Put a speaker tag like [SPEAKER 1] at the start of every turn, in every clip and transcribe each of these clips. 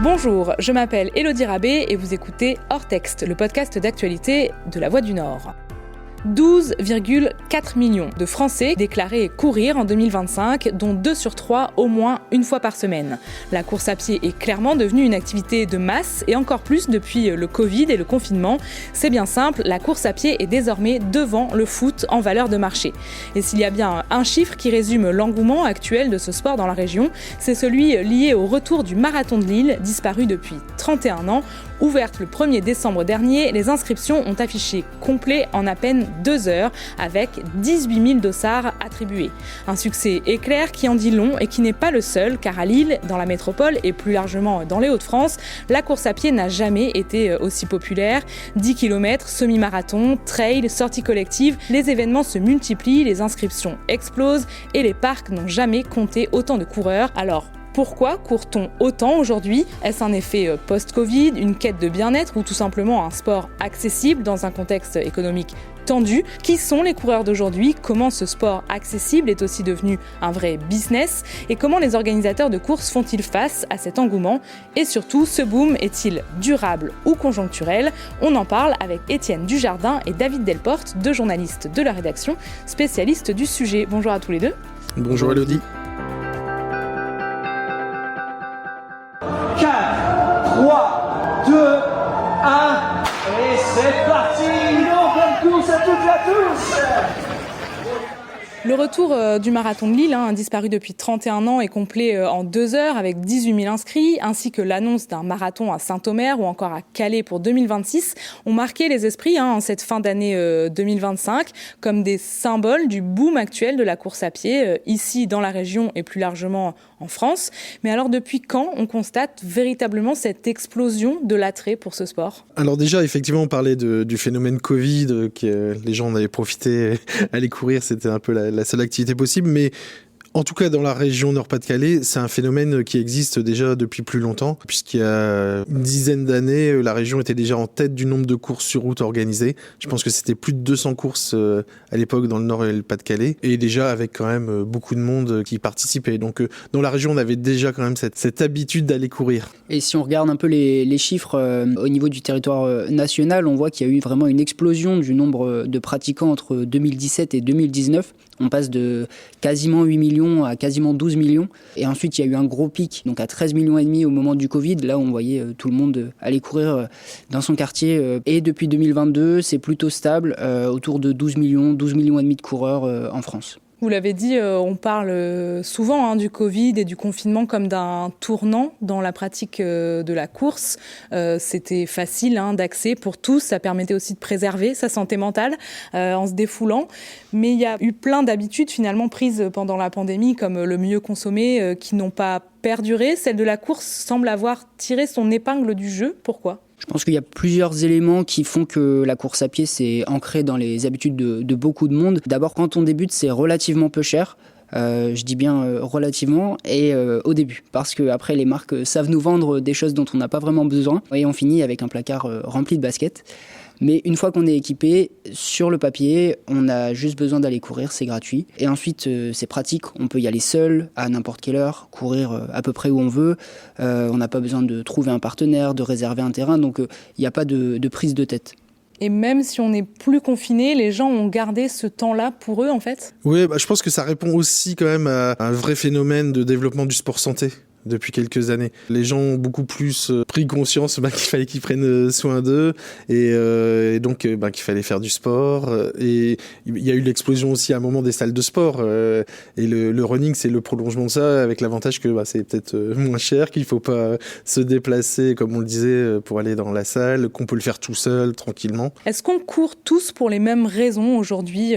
[SPEAKER 1] Bonjour, je m'appelle Élodie Rabé et vous écoutez Hors Texte, le podcast d'actualité de La Voix du Nord. 12,4 millions de Français déclarés courir en 2025, dont 2 sur 3 au moins une fois par semaine. La course à pied est clairement devenue une activité de masse et encore plus depuis le Covid et le confinement. C'est bien simple, la course à pied est désormais devant le foot en valeur de marché. Et s'il y a bien un chiffre qui résume l'engouement actuel de ce sport dans la région, c'est celui lié au retour du marathon de Lille, disparu depuis 31 ans. Ouverte le 1er décembre dernier, les inscriptions ont affiché complet en à peine 2 heures, avec 18 000 dossards attribués. Un succès éclair qui en dit long et qui n'est pas le seul, car à Lille, dans la métropole et plus largement dans les Hauts-de-France, la course à pied n'a jamais été aussi populaire. 10 km, semi-marathon, trail, sorties collectives, les événements se multiplient, les inscriptions explosent et les parcs n'ont jamais compté autant de coureurs. Alors, pourquoi court-on autant aujourd'hui ? Est-ce un effet post-Covid, une quête de bien-être ou tout simplement un sport accessible dans un contexte économique tendu ? Qui sont les coureurs d'aujourd'hui ? Comment ce sport accessible est aussi devenu un vrai business ? Et comment les organisateurs de courses font-ils face à cet engouement ? Et surtout, ce boom est-il durable ou conjoncturel ? On en parle avec Étienne Dujardin et David Delporte, deux journalistes de la rédaction, spécialistes du sujet. Bonjour à tous les deux.
[SPEAKER 2] Bonjour Élodie.
[SPEAKER 3] 4, 3, 2, 1, et c'est parti. Bonne course à toutes et à tous.
[SPEAKER 1] Le retour du marathon de Lille, disparu depuis 31 ans, est complet en 2 heures avec 18 000 inscrits, ainsi que l'annonce d'un marathon à Saint-Omer ou encore à Calais pour 2026, ont marqué les esprits en cette fin d'année 2025 comme des symboles du boom actuel de la course à pied, ici dans la région et plus largement en France. Mais alors depuis quand on constate véritablement cette explosion de l'attrait pour ce sport ?
[SPEAKER 2] Alors déjà, effectivement, on parlait du phénomène Covid, que les gens en avaient profité, aller courir, c'était un peu la seule activité possible, mais en tout cas, dans la région Nord-Pas-de-Calais, c'est un phénomène qui existe déjà depuis plus longtemps, puisqu'il y a une dizaine d'années, la région était déjà en tête du nombre de courses sur route organisées. Je pense que c'était plus de 200 courses à l'époque dans le Nord et le Pas-de-Calais, et déjà avec quand même beaucoup de monde qui participait. Donc dans la région, on avait déjà quand même cette habitude d'aller courir.
[SPEAKER 4] Et si on regarde un peu les chiffres au niveau du territoire national, on voit qu'il y a eu vraiment une explosion du nombre de pratiquants entre 2017 et 2019. On passe de quasiment 8 millions à quasiment 12 millions. Et ensuite, il y a eu un gros pic, donc à 13 millions et demi au moment du Covid. Là, on voyait tout le monde aller courir dans son quartier. Et depuis 2022, c'est plutôt stable, autour de 12 millions et demi de coureurs en France.
[SPEAKER 1] Vous l'avez dit, on parle souvent du Covid et du confinement comme d'un tournant dans la pratique de la course. C'était facile d'accès pour tous, ça permettait aussi de préserver sa santé mentale en se défoulant. Mais il y a eu plein d'habitudes finalement prises pendant la pandémie, comme le mieux consommer, qui n'ont pas perduré. Celle de la course semble avoir tiré son épingle du jeu. Pourquoi ?
[SPEAKER 4] Je pense qu'il y a plusieurs éléments qui font que la course à pied s'est ancrée dans les habitudes de beaucoup de monde. D'abord, quand on débute, c'est relativement peu cher. Je dis bien relativement, et au début, parce que après les marques savent nous vendre des choses dont on n'a pas vraiment besoin, et on finit avec un placard rempli de baskets. Mais une fois qu'on est équipé, sur le papier, on a juste besoin d'aller courir, c'est gratuit. Et ensuite, c'est pratique, on peut y aller seul, à n'importe quelle heure, courir à peu près où on veut. On n'a pas besoin de trouver un partenaire, de réserver un terrain, donc il n'y a pas de prise de tête.
[SPEAKER 1] Et même si on n'est plus confiné, les gens ont gardé ce temps-là pour eux, en fait ?
[SPEAKER 2] Oui, je pense que ça répond aussi quand même à un vrai phénomène de développement du sport santé. Depuis quelques années, les gens ont beaucoup plus pris conscience qu'il fallait qu'ils prennent soin d'eux et donc qu'il fallait faire du sport. Et il y a eu l'explosion aussi à un moment des salles de sport. Et le running, c'est le prolongement de ça, avec l'avantage que c'est peut-être moins cher, qu'il faut pas se déplacer, comme on le disait, pour aller dans la salle, qu'on peut le faire tout seul, tranquillement.
[SPEAKER 1] Est-ce qu'on court tous pour les mêmes raisons aujourd'hui ?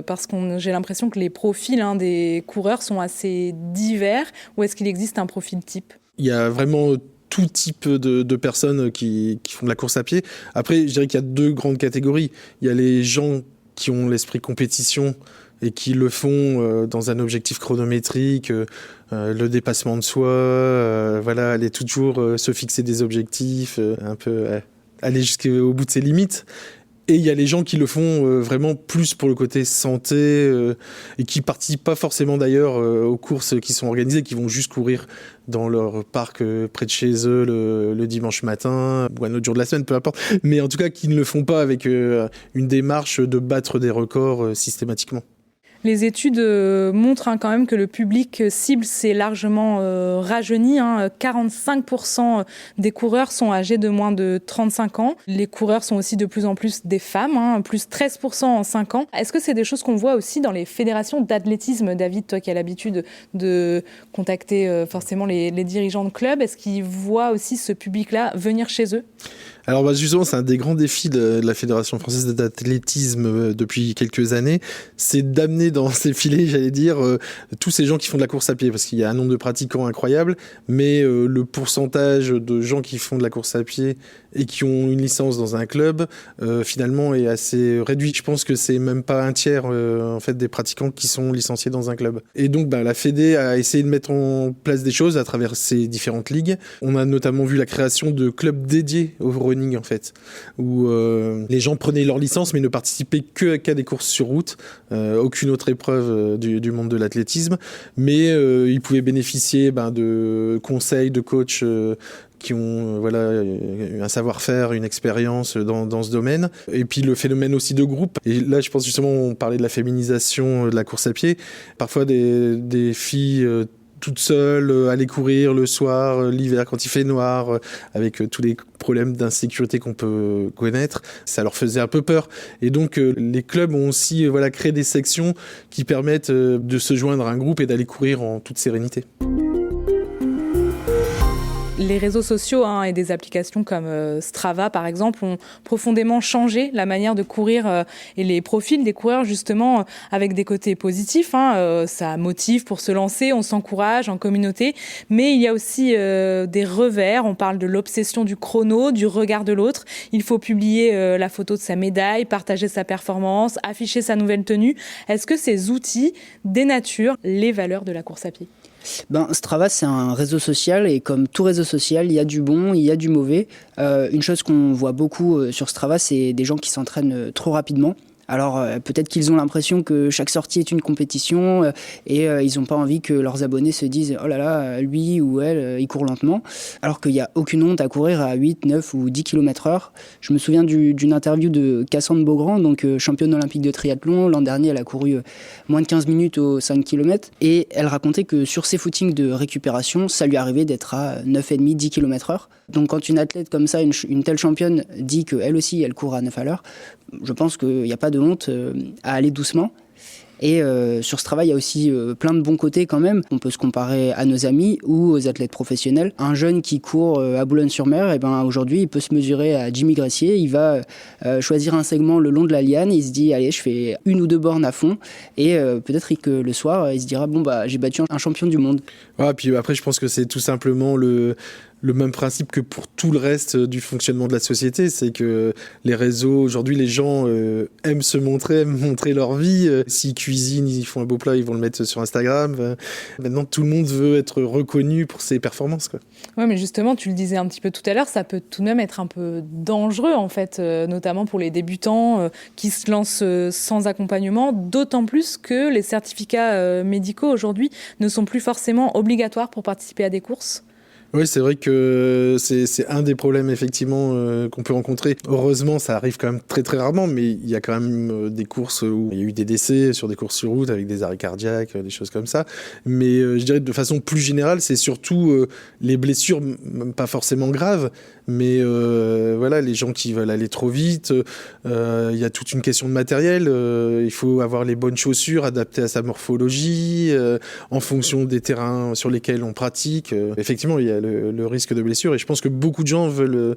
[SPEAKER 1] Parce que j'ai l'impression que les profils des coureurs sont assez divers, ou est-ce qu'il existe un profil type ?
[SPEAKER 2] Il y a vraiment tout type de personnes qui font de la course à pied. Après, je dirais qu'il y a 2 grandes catégories. Il y a les gens qui ont l'esprit compétition et qui le font dans un objectif chronométrique, le dépassement de soi, aller toujours se fixer des objectifs, un peu aller jusqu'au bout de ses limites. Et il y a les gens qui le font vraiment plus pour le côté santé et qui participent pas forcément d'ailleurs aux courses qui sont organisées, qui vont juste courir dans leur parc près de chez eux le dimanche matin ou un autre jour de la semaine, peu importe. Mais en tout cas, qui ne le font pas avec une démarche de battre des records systématiquement.
[SPEAKER 1] Les études montrent quand même que le public cible s'est largement rajeuni. 45% des coureurs sont âgés de moins de 35 ans. Les coureurs sont aussi de plus en plus des femmes, plus 13% en 5 ans. Est-ce que c'est des choses qu'on voit aussi dans les fédérations d'athlétisme, David, toi qui as l'habitude de contacter forcément les dirigeants de clubs, est-ce qu'ils voient aussi ce public-là venir chez eux ?
[SPEAKER 2] Alors justement, c'est un des grands défis de la Fédération française d'athlétisme depuis quelques années, c'est d'amener dans ses filets, j'allais dire, tous ces gens qui font de la course à pied, parce qu'il y a un nombre de pratiquants incroyable, mais le pourcentage de gens qui font de la course à pied et qui ont une licence dans un club, finalement, est assez réduit. Je pense que c'est même pas un tiers en fait des pratiquants qui sont licenciés dans un club. Et donc, la Fédé a essayé de mettre en place des choses à travers ces différentes ligues. On a notamment vu la création de clubs dédiés au running, en fait, où les gens prenaient leur licence mais ne participaient qu'à des courses sur route, aucune autre épreuve du monde de l'athlétisme, mais ils pouvaient bénéficier de conseils, de coachs qui ont un savoir-faire, une expérience dans ce domaine. Et puis le phénomène aussi de groupe. Et là, je pense justement, on parlait de la féminisation de la course à pied. Parfois, des filles toutes seules, aller courir le soir, l'hiver quand il fait noir, avec tous les problèmes d'insécurité qu'on peut connaître, ça leur faisait un peu peur. Et donc les clubs ont aussi créé des sections qui permettent de se joindre à un groupe et d'aller courir en toute sérénité.
[SPEAKER 1] Les réseaux sociaux et des applications comme Strava, par exemple, ont profondément changé la manière de courir et les profils des coureurs, justement, avec des côtés positifs. Ça motive pour se lancer, on s'encourage en communauté. Mais il y a aussi des revers. On parle de l'obsession du chrono, du regard de l'autre. Il faut publier la photo de sa médaille, partager sa performance, afficher sa nouvelle tenue. Est-ce que ces outils dénaturent les valeurs de la course à pied ?
[SPEAKER 4] Strava, c'est un réseau social et comme tout réseau social, il y a du bon, il y a du mauvais. Une chose qu'on voit beaucoup sur Strava, c'est des gens qui s'entraînent trop rapidement. Alors peut-être qu'ils ont l'impression que chaque sortie est une compétition et ils n'ont pas envie que leurs abonnés se disent « Oh là là, lui ou elle, il court lentement ». Alors qu'il n'y a aucune honte à courir à 8, 9 ou 10 km/h. Je me souviens d'une interview de Cassandre Beaugrand, donc championne olympique de triathlon. L'an dernier, elle a couru moins de 15 minutes aux 5 km et elle racontait que sur ses footings de récupération, ça lui arrivait d'être à 9,5, 10 km/h. Donc quand une athlète comme ça, une telle championne, dit qu'elle aussi, elle court à 9 à l'heure, je pense qu'il n'y a pas de honte à aller doucement. Et sur ce travail, il y a aussi plein de bons côtés quand même. On peut se comparer à nos amis ou aux athlètes professionnels. Un jeune qui court à Boulogne-sur-Mer, aujourd'hui, il peut se mesurer à Jimmy Gressier. Il va choisir un segment le long de la liane. Il se dit, allez, je fais 1 ou 2 bornes à fond. Et peut-être que le soir, il se dira, j'ai battu un champion du monde.
[SPEAKER 2] Puis après, je pense que c'est tout simplement le même principe que pour tout le reste du fonctionnement de la société, c'est que les réseaux, aujourd'hui, les gens aiment se montrer, aiment montrer leur vie. S'ils cuisinent, ils font un beau plat, ils vont le mettre sur Instagram. Maintenant, tout le monde veut être reconnu pour ses performances, quoi.
[SPEAKER 1] Ouais, mais justement, tu le disais un petit peu tout à l'heure, ça peut tout de même être un peu dangereux, en fait, notamment pour les débutants qui se lancent sans accompagnement, d'autant plus que les certificats médicaux, aujourd'hui, ne sont plus forcément obligatoires pour participer à des courses.
[SPEAKER 2] Oui, c'est vrai que c'est un des problèmes effectivement qu'on peut rencontrer. Heureusement, ça arrive quand même très très rarement, mais il y a quand même des courses où il y a eu des décès sur des courses sur route avec des arrêts cardiaques, des choses comme ça. Mais je dirais de façon plus générale, c'est surtout les blessures, même pas forcément graves, mais les gens qui veulent aller trop vite. Il y a toute une question de matériel. Il faut avoir les bonnes chaussures adaptées à sa morphologie, en fonction des terrains sur lesquels on pratique. Effectivement, il y a le risque de blessure et je pense que beaucoup de gens veulent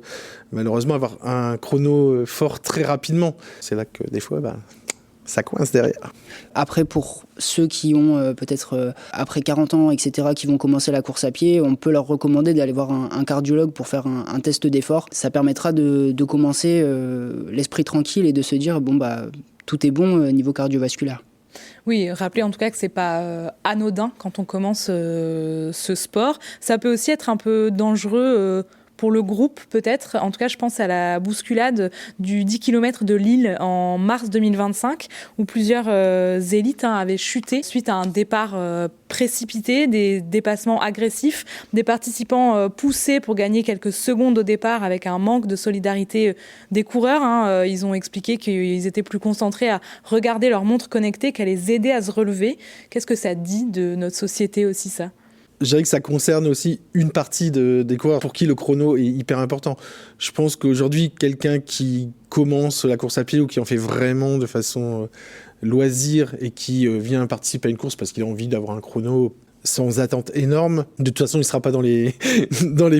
[SPEAKER 2] malheureusement avoir un chrono fort très rapidement. C'est là que des fois ça coince derrière.
[SPEAKER 4] Après, pour ceux qui ont peut-être après 40 ans, etc., qui vont commencer la course à pied, on peut leur recommander d'aller voir un cardiologue pour faire un test d'effort. Ça permettra de commencer l'esprit tranquille et de se dire tout est bon niveau cardiovasculaire.
[SPEAKER 1] Oui, rappelez en tout cas que c'est pas anodin quand on commence ce sport. Ça peut aussi être un peu dangereux pour le groupe peut-être. En tout cas, je pense à la bousculade du 10 km de Lille en mars 2025 où plusieurs élites avaient chuté suite à un départ précipité, des dépassements agressifs, des participants poussés pour gagner quelques secondes au départ avec un manque de solidarité des coureurs. Ils ont expliqué qu'ils étaient plus concentrés à regarder leur montre connectée qu'à les aider à se relever. Qu'est-ce que ça dit de notre société aussi, ça ?
[SPEAKER 2] Je dirais que ça concerne aussi une partie des coureurs pour qui le chrono est hyper important. Je pense qu'aujourd'hui, quelqu'un qui commence la course à pied ou qui en fait vraiment de façon loisir et qui vient participer à une course parce qu'il a envie d'avoir un chrono sans attente énorme, de toute façon, il ne sera pas dans les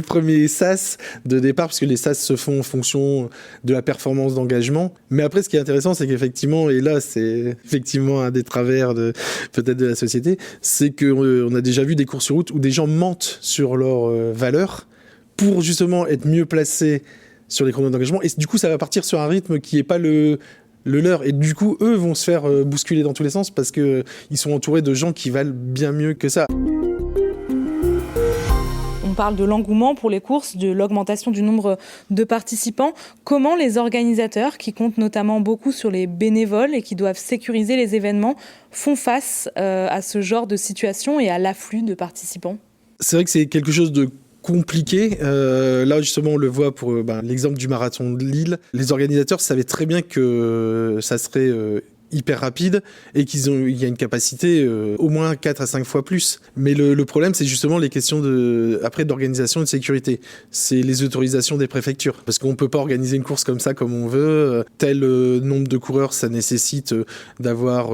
[SPEAKER 2] premiers SAS de départ, parce que les SAS se font en fonction de la performance d'engagement. Mais après, ce qui est intéressant, c'est qu'effectivement, et là, c'est effectivement un des travers peut-être de la société, c'est qu'on a déjà vu des courses sur route où des gens mentent sur leurs valeurs pour justement être mieux placés sur les chronos d'engagement. Et du coup, ça va partir sur un rythme qui n'est pas le leur, et du coup eux vont se faire bousculer dans tous les sens parce qu'ils sont entourés de gens qui valent bien mieux que ça.
[SPEAKER 1] On parle de l'engouement pour les courses, de l'augmentation du nombre de participants. Comment les organisateurs, qui comptent notamment beaucoup sur les bénévoles et qui doivent sécuriser les événements, font face à ce genre de situation et à l'afflux de participants ? C'est
[SPEAKER 2] vrai que c'est quelque chose de compliqué. Là, justement, on le voit pour l'exemple du marathon de Lille. Les organisateurs savaient très bien que ça serait hyper rapide et il y a une capacité au moins 4 à 5 fois plus. Mais le problème, c'est justement les questions d'organisation et de sécurité. C'est les autorisations des préfectures. Parce qu'on ne peut pas organiser une course comme ça, comme on veut. Tel nombre de coureurs, ça nécessite d'avoir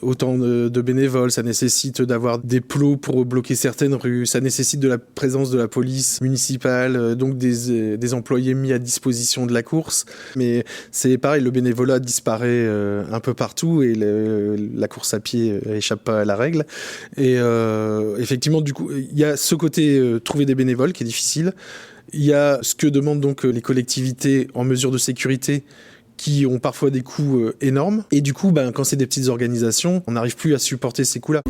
[SPEAKER 2] autant de bénévoles, ça nécessite d'avoir des plots pour bloquer certaines rues, ça nécessite de la présence de la police municipale, donc des employés mis à disposition de la course. Mais c'est pareil, le bénévolat disparaît un peu partout et la course à pied échappe pas à la règle. Et effectivement, du coup, il y a ce côté trouver des bénévoles qui est difficile. Il y a ce que demandent donc les collectivités en mesure de sécurité qui ont parfois des coûts énormes. Et du coup, quand c'est des petites organisations, on n'arrive plus à supporter ces coûts-là.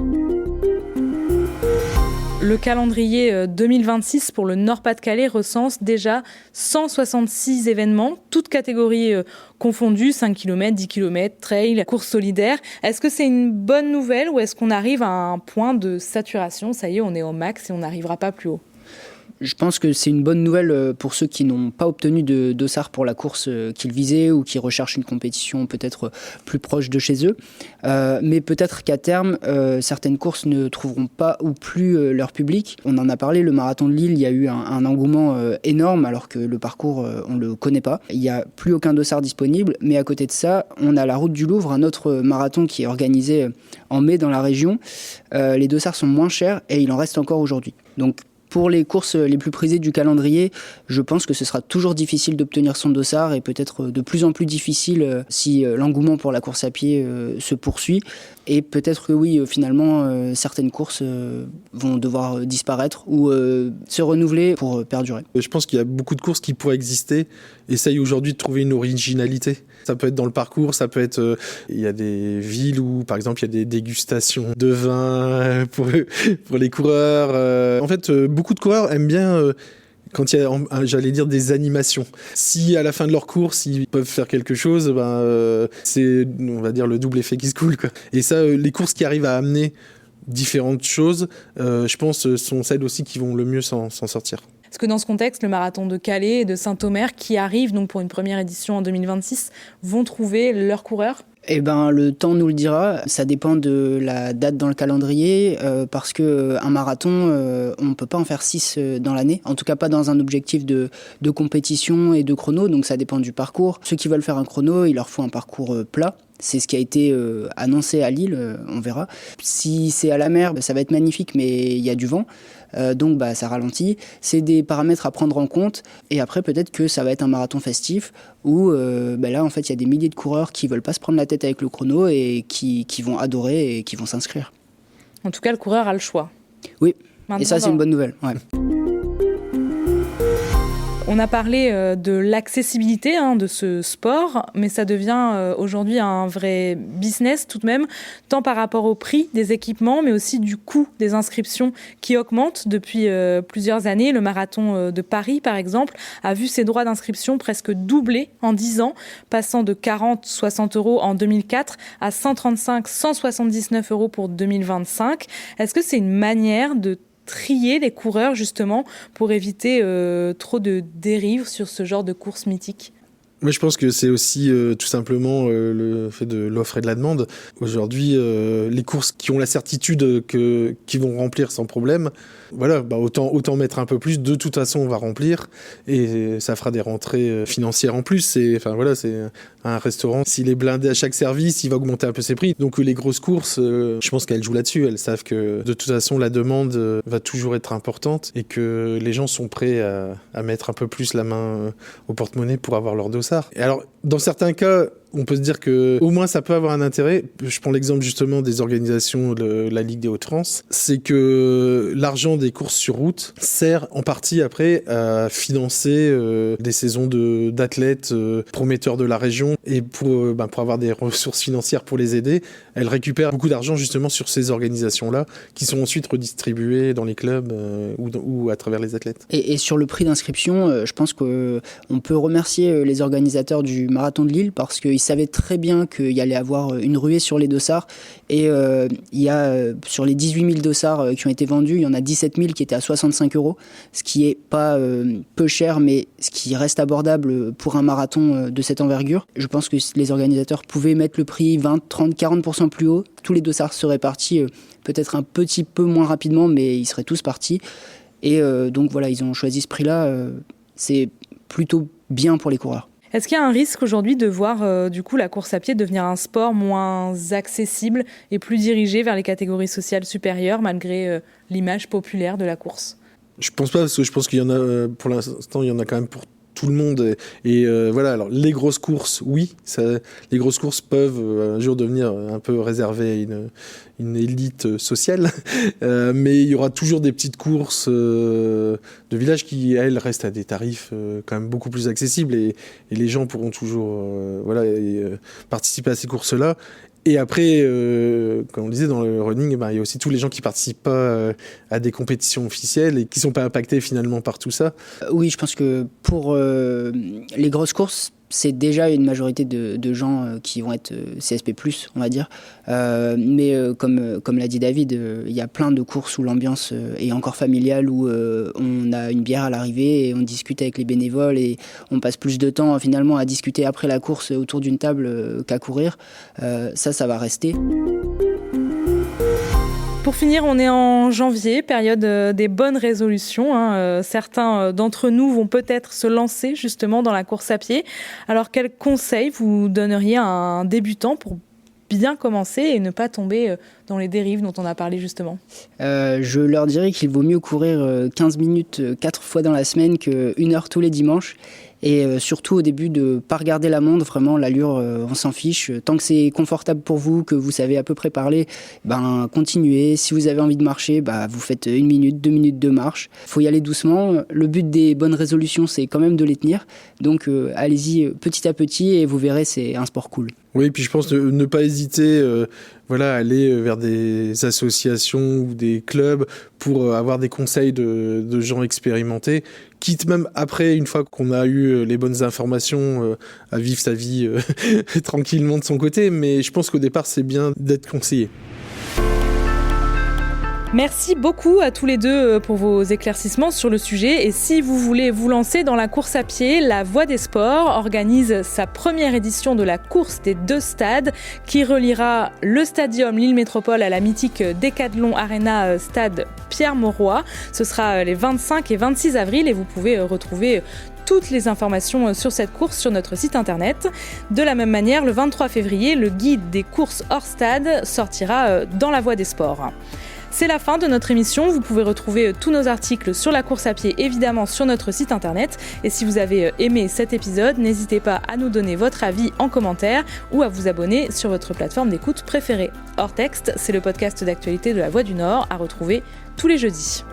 [SPEAKER 1] Le calendrier 2026 pour le Nord-Pas-de-Calais recense déjà 166 événements, toutes catégories confondues, 5 km, 10 km, trail, course solidaire. Est-ce que c'est une bonne nouvelle ou est-ce qu'on arrive à un point de saturation ? Ça y est, on est au max et on n'arrivera pas plus haut.
[SPEAKER 4] Je pense que c'est une bonne nouvelle pour ceux qui n'ont pas obtenu de dossard pour la course qu'ils visaient ou qui recherchent une compétition peut-être plus proche de chez eux. Mais peut-être qu'à terme, certaines courses ne trouveront pas ou plus leur public. On en a parlé, le marathon de Lille, il y a eu un engouement énorme alors que le parcours, on ne le connaît pas. Il n'y a plus aucun dossard disponible, mais à côté de ça, on a la Route du Louvre, un autre marathon qui est organisé en mai dans la région. Les dossards sont moins chers et il en reste encore aujourd'hui. Donc, pour les courses les plus prisées du calendrier, je pense que ce sera toujours difficile d'obtenir son dossard et peut-être de plus en plus difficile si l'engouement pour la course à pied se poursuit. Et peut-être que oui, finalement, certaines courses vont devoir disparaître ou se renouveler pour perdurer.
[SPEAKER 2] Je pense qu'il y a beaucoup de courses qui pourraient exister, essayent aujourd'hui de trouver une originalité. Ça peut être dans le parcours, ça peut être... il y a des villes où, par exemple, il y a des dégustations de vin pour les coureurs. En fait, beaucoup de coureurs aiment bien... quand il y a, j'allais dire, des animations. Si à la fin de leur course, ils peuvent faire quelque chose, c'est, on va dire, le double effet qui se coule, quoi. Et ça, les courses qui arrivent à amener différentes choses, je pense, sont celles aussi qui vont le mieux s'en sortir.
[SPEAKER 1] Est-ce que dans ce contexte, le marathon de Calais et de Saint-Omer, qui arrive donc pour une première édition en 2026, vont trouver leurs coureurs ?
[SPEAKER 4] Le temps nous le dira. Ça dépend de la date dans le calendrier, parce qu'un marathon, on ne peut pas en faire 6 dans l'année. En tout cas, pas dans un objectif de compétition et de chrono. Donc, ça dépend du parcours. Ceux qui veulent faire un chrono, il leur faut un parcours plat. C'est ce qui a été annoncé à Lille, on verra. Si c'est à la mer, ça va être magnifique, mais il y a du vent. Donc ça ralentit. C'est des paramètres à prendre en compte. Et après, peut-être que ça va être un marathon festif où là, en fait, il y a des milliers de coureurs qui veulent pas se prendre la tête avec le chrono et qui vont adorer et qui vont s'inscrire.
[SPEAKER 1] En tout cas, le coureur a le choix.
[SPEAKER 4] Oui, maintenant, et ça, c'est une bonne nouvelle. Ouais.
[SPEAKER 1] On a parlé de l'accessibilité de ce sport, mais ça devient aujourd'hui un vrai business tout de même, tant par rapport au prix des équipements, mais aussi du coût des inscriptions qui augmente depuis plusieurs années. Le marathon de Paris, par exemple, a vu ses droits d'inscription presque doubler en 10 ans, passant de 40-60 € en 2004 à 135-179 € pour 2025. Est-ce que c'est une manière de trier les coureurs justement pour éviter trop de dérives sur ce genre de course mythique?
[SPEAKER 2] Moi, je pense que c'est aussi tout simplement le fait de l'offre et de la demande. Aujourd'hui, les courses qui ont la certitude qu'ils vont remplir sans problème, voilà, autant mettre un peu plus. De toute façon, on va remplir et ça fera des rentrées financières en plus. C'est un restaurant. S'il est blindé à chaque service, il va augmenter un peu ses prix. Donc les grosses courses, je pense qu'elles jouent là-dessus. Elles savent que de toute façon, la demande va toujours être importante et que les gens sont prêts à mettre un peu plus la main au porte-monnaie pour avoir leur dossard. Et alors, dans certains cas, on peut se dire que au moins ça peut avoir un intérêt. Je prends l'exemple justement des organisations de la Ligue des Hauts-de-France. C'est que l'argent des courses sur route sert en partie après à financer des saisons d'athlètes prometteurs de la région et pour avoir des ressources financières pour les aider. Elles récupèrent beaucoup d'argent justement sur ces organisations-là qui sont ensuite redistribuées dans les clubs ou à travers les athlètes.
[SPEAKER 4] Et sur le prix d'inscription, je pense qu'on peut remercier les organisateurs du Marathon de Lille parce qu'ils savaient très bien qu'il y allait avoir une ruée sur les dossards et il y a sur les 18 000 dossards qui ont été vendus, il y en a 17 000 qui étaient à 65 €, ce qui est pas peu cher mais ce qui reste abordable pour un marathon de cette envergure. Je pense que les organisateurs pouvaient mettre le prix 20, 30, 40% plus haut, tous les dossards seraient partis peut-être un petit peu moins rapidement mais ils seraient tous partis et donc voilà, ils ont choisi ce prix-là, c'est plutôt bien pour les coureurs.
[SPEAKER 1] Est-ce qu'il y a un risque aujourd'hui de voir du coup la course à pied devenir un sport moins accessible et plus dirigé vers les catégories sociales supérieures malgré l'image populaire de la course?
[SPEAKER 2] Je pense pas, parce que je pense qu'il y en a, pour l'instant, il y en a quand même pour tout le monde. Et voilà, alors les grosses courses, oui, les grosses courses peuvent un jour devenir un peu réservées à une élite sociale, mais il y aura toujours des petites courses de village qui, elles, restent à des tarifs quand même beaucoup plus accessibles et les gens pourront toujours participer à ces courses-là. Et après, comme on disait dans le running, il y a aussi tous les gens qui participent pas à des compétitions officielles et qui sont pas impactés finalement par tout ça.
[SPEAKER 4] Oui, je pense que pour les grosses courses, c'est déjà une majorité de gens qui vont être CSP+, on va dire. Mais comme l'a dit David, il y a plein de courses où l'ambiance est encore familiale, où on a une bière à l'arrivée et on discute avec les bénévoles et on passe plus de temps finalement à discuter après la course autour d'une table qu'à courir. Ça va rester.
[SPEAKER 1] Pour finir, on est en janvier, période des bonnes résolutions. Certains d'entre nous vont peut-être se lancer justement dans la course à pied. Alors, quels conseils vous donneriez à un débutant pour bien commencer et ne pas tomber dans les dérives dont on a parlé justement?
[SPEAKER 4] Je leur dirais qu'il vaut mieux courir 15 minutes 4 fois dans la semaine que 1 heure tous les dimanches. Et surtout au début de ne pas regarder la montre, vraiment l'allure on s'en fiche. Tant que c'est confortable pour vous, que vous savez à peu près parler, continuez. Si vous avez envie de marcher, vous faites 1 minute, 2 minutes de marche. Il faut y aller doucement. Le but des bonnes résolutions, c'est quand même de les tenir. Donc allez-y petit à petit et vous verrez, c'est un sport cool.
[SPEAKER 2] Oui, puis je pense ne pas hésiter à aller vers des associations ou des clubs pour avoir des conseils de gens expérimentés, quitte même après, une fois qu'on a eu les bonnes informations, à vivre sa vie tranquillement de son côté. Mais je pense qu'au départ, c'est bien d'être conseillé.
[SPEAKER 1] Merci beaucoup à tous les deux pour vos éclaircissements sur le sujet. Et si vous voulez vous lancer dans la course à pied, La Voie des Sports organise sa première édition de la course des 2 stades qui reliera le Stadium Lille Métropole à la mythique Decathlon Arena Stade Pierre-Mauroy. Ce sera les 25 et 26 avril et vous pouvez retrouver toutes les informations sur cette course sur notre site internet. De la même manière, le 23 février, le guide des courses hors stade sortira dans La Voie des Sports. C'est la fin de notre émission. Vous pouvez retrouver tous nos articles sur la course à pied, évidemment, sur notre site internet. Et si vous avez aimé cet épisode, n'hésitez pas à nous donner votre avis en commentaire ou à vous abonner sur votre plateforme d'écoute préférée. Hors texte, c'est le podcast d'actualité de La Voix du Nord à retrouver tous les jeudis.